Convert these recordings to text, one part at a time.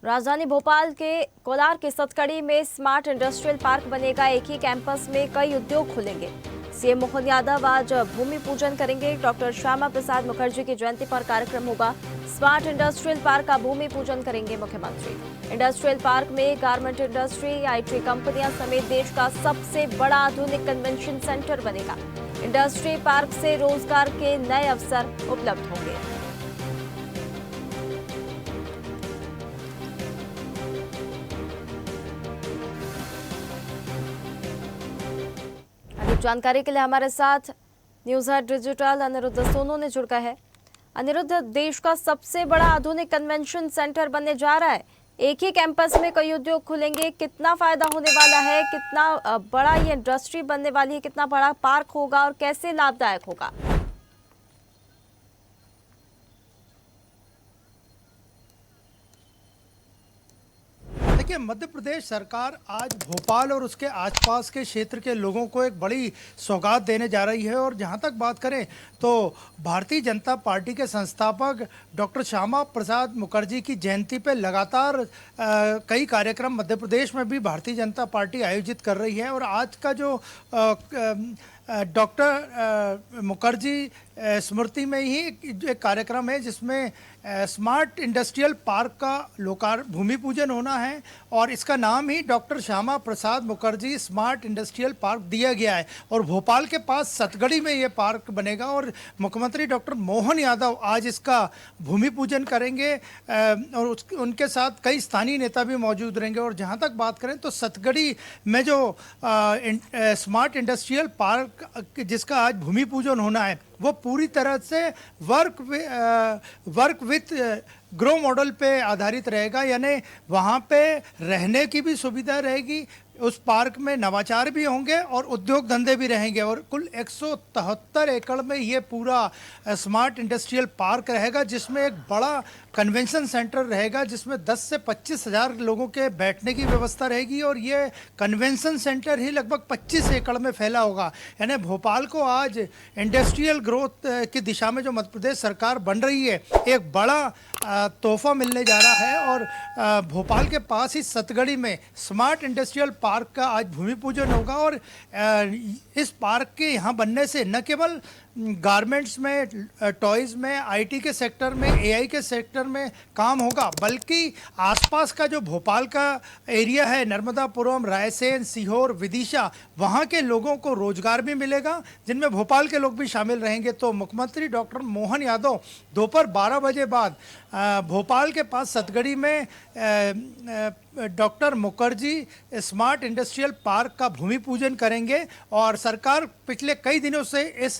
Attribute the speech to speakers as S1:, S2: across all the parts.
S1: राजधानी भोपाल के कोलार के सतकड़ी में स्मार्ट इंडस्ट्रियल पार्क बनेगा। एक ही कैंपस में कई उद्योग खुलेंगे। सीएम मोहन यादव आज भूमि पूजन करेंगे। डॉक्टर श्यामा प्रसाद मुखर्जी की जयंती पर कार्यक्रम होगा। स्मार्ट इंडस्ट्रियल पार्क का भूमि पूजन करेंगे मुख्यमंत्री। इंडस्ट्रियल पार्क में गारमेंट इंडस्ट्री, आईटी कंपनियां समेत देश का सबसे बड़ा आधुनिक कन्वेंशन सेंटर बनेगा। इंडस्ट्री पार्क से रोजगार के नए अवसर उपलब्ध होंगे। जानकारी के लिए हमारे साथ news head digital Aniruddh Sonu ने जुड़ा है। अनिरुद्ध, देश का सबसे बड़ा आधुनिक कन्वेंशन सेंटर बनने जा रहा है। एक ही कैंपस में कई उद्योग खुलेंगे। कितना फायदा होने वाला है, कितना बड़ा ये इंडस्ट्री बनने वाली है, कितना बड़ा पार्क होगा और कैसे लाभदायक होगा?
S2: देखिए, मध्य प्रदेश सरकार आज भोपाल और उसके आसपास के क्षेत्र के लोगों को एक बड़ी सौगात देने जा रही है। और जहां तक बात करें तो भारतीय जनता पार्टी के संस्थापक डॉक्टर श्यामा प्रसाद मुखर्जी की जयंती पे लगातार कई कार्यक्रम मध्य प्रदेश में भी भारतीय जनता पार्टी आयोजित कर रही है। और आज का जो डॉक्टर मुखर्जी स्मृति में ही एक कार्यक्रम है जिसमें स्मार्ट इंडस्ट्रियल पार्क का भूमि पूजन होना है। और इसका नाम ही doctor Shyama Prasad Mukherjee smart industrial park दिया गया है। और भोपाल के पास सतगड़ी में ये पार्क बनेगा और मुख्यमंत्री डॉक्टर मोहन यादव आज इसका भूमि पूजन करेंगे। और उनके साथ कई स्थानीय नेता भी मौजूद रहेंगे। और जहाँ तक बात करें तो सतगड़ी में जो स्मार्ट इंडस्ट्रियल पार्क जिसका आज भूमि पूजन होना है वो पूरी तरह से वर्क विथ ग्रो मॉडल पे आधारित रहेगा। यानी वहाँ पे रहने की भी सुविधा रहेगी, उस पार्क में नवाचार भी होंगे और उद्योग धंधे भी रहेंगे। और कुल 173 एकड़ में ये पूरा स्मार्ट इंडस्ट्रियल पार्क रहेगा जिसमें एक बड़ा कन्वेंशन सेंटर रहेगा जिसमें 10 से 25 हज़ार लोगों के बैठने की व्यवस्था रहेगी। और ये कन्वेंशन सेंटर ही लगभग 25 एकड़ में फैला होगा। यानी भोपाल को आज इंडस्ट्रियल ग्रोथ की दिशा में जो मध्य प्रदेश सरकार बन रही है एक बड़ा तोहफा मिलने जा रहा है। और भोपाल के पास ही सतगड़ी में स्मार्ट इंडस्ट्रियल पार्क का आज भूमि पूजन होगा। और इस पार्क के यहाँ बनने से न केवल गारमेंट्स में, टॉयज़ में, आईटी के सेक्टर में, एआई के सेक्टर में काम होगा बल्कि आसपास का जो भोपाल का एरिया है, नर्मदापुरम, रायसेन, सीहोर, विदिशा, वहाँ के लोगों को रोजगार भी मिलेगा जिनमें भोपाल के लोग भी शामिल रहेंगे। तो मुख्यमंत्री डॉक्टर मोहन यादव दोपहर 12 बजे बाद भोपाल के पास सतगड़ी में doctor Mukherjee smart industrial park का भूमि पूजन करेंगे। और सरकार पिछले कई दिनों से इस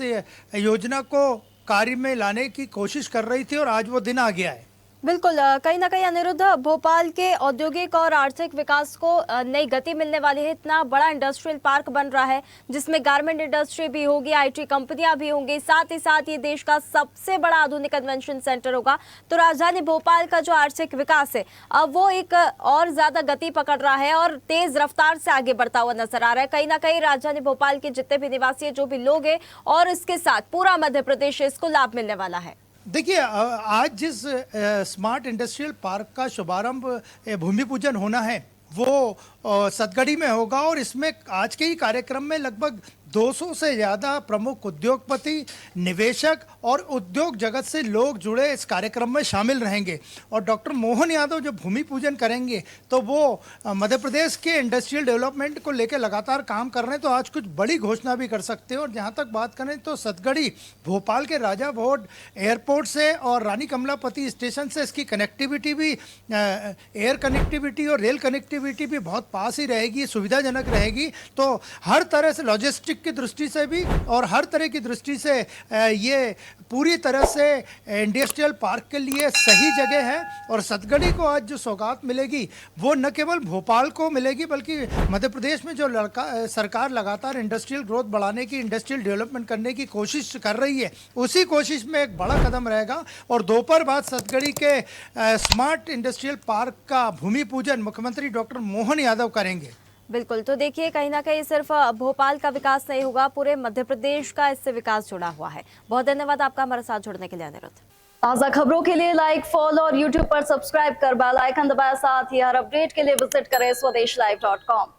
S2: योजना को कार्य में लाने की कोशिश कर रही थी और आज वो दिन आ गया है।
S1: बिल्कुल, कहीं ना कहीं अनिरुद्ध, भोपाल के औद्योगिक और आर्थिक विकास को नई गति मिलने वाली है। इतना बड़ा इंडस्ट्रियल पार्क बन रहा है जिसमें गारमेंट इंडस्ट्री भी होगी, आईटी कंपनियां भी होंगी, साथ ही साथ ये देश का सबसे बड़ा आधुनिक कन्वेंशन सेंटर होगा। तो राजधानी भोपाल का जो आर्थिक विकास है अब वो एक और ज्यादा गति पकड़ रहा है और तेज रफ्तार से आगे बढ़ता हुआ नजर आ रहा है। कहीं ना कहीं राजधानी भोपाल के जितने भी निवासी, जो भी लोग हैं और इसके साथ पूरा मध्य प्रदेश, इसको लाभ मिलने वाला है।
S2: देखिए, आज जिस स्मार्ट इंडस्ट्रियल पार्क का शुभारंभ भूमि पूजन होना है वो सतगड़ी में होगा। और इसमें आज के ही कार्यक्रम में लगभग 200 से ज़्यादा प्रमुख उद्योगपति, निवेशक और उद्योग जगत से लोग जुड़े इस कार्यक्रम में शामिल रहेंगे। और डॉक्टर मोहन यादव जब भूमि पूजन करेंगे तो वो मध्य प्रदेश के इंडस्ट्रियल डेवलपमेंट को लेकर लगातार काम कर रहे हैं, तो आज कुछ बड़ी घोषणा भी कर सकते हैं। और जहाँ तक बात करें तो सतगड़ी भोपाल के राजा भोज एयरपोर्ट से और रानी कमलापति स्टेशन से इसकी कनेक्टिविटी भी, एयर कनेक्टिविटी और रेल कनेक्टिविटी भी बहुत पास ही रहेगी, सुविधाजनक रहेगी। तो हर तरह से लॉजिस्टिक की दृष्टि से भी और हर तरह की दृष्टि से ये पूरी तरह से इंडस्ट्रियल पार्क के लिए सही जगह है। और सतगड़ी को आज जो सौगात मिलेगी वो न केवल भोपाल को मिलेगी बल्कि मध्य प्रदेश में जो सरकार लगातार इंडस्ट्रियल ग्रोथ बढ़ाने की, इंडस्ट्रियल डेवलपमेंट करने की कोशिश कर रही है, उसी कोशिश में एक बड़ा कदम रहेगा। और दोपहर बाद सतगड़ी के स्मार्ट इंडस्ट्रियल पार्क का भूमि पूजन मुख्यमंत्री डॉक्टर मोहन यादव करेंगे।
S1: बिल्कुल, तो देखिए कहीं ना कहीं सिर्फ भोपाल का विकास नहीं होगा, पूरे मध्य प्रदेश का इससे विकास जुड़ा हुआ है। बहुत धन्यवाद आपका हमारे साथ जुड़ने के लिए अनिरुद्ध। ताज़ा खबरों के लिए लाइक, फॉलो और यूट्यूब पर सब्सक्राइब कर बेल आइकन दबाएं। साथ ही हर अपडेट के लिए विजिट करें swedeshlive.com।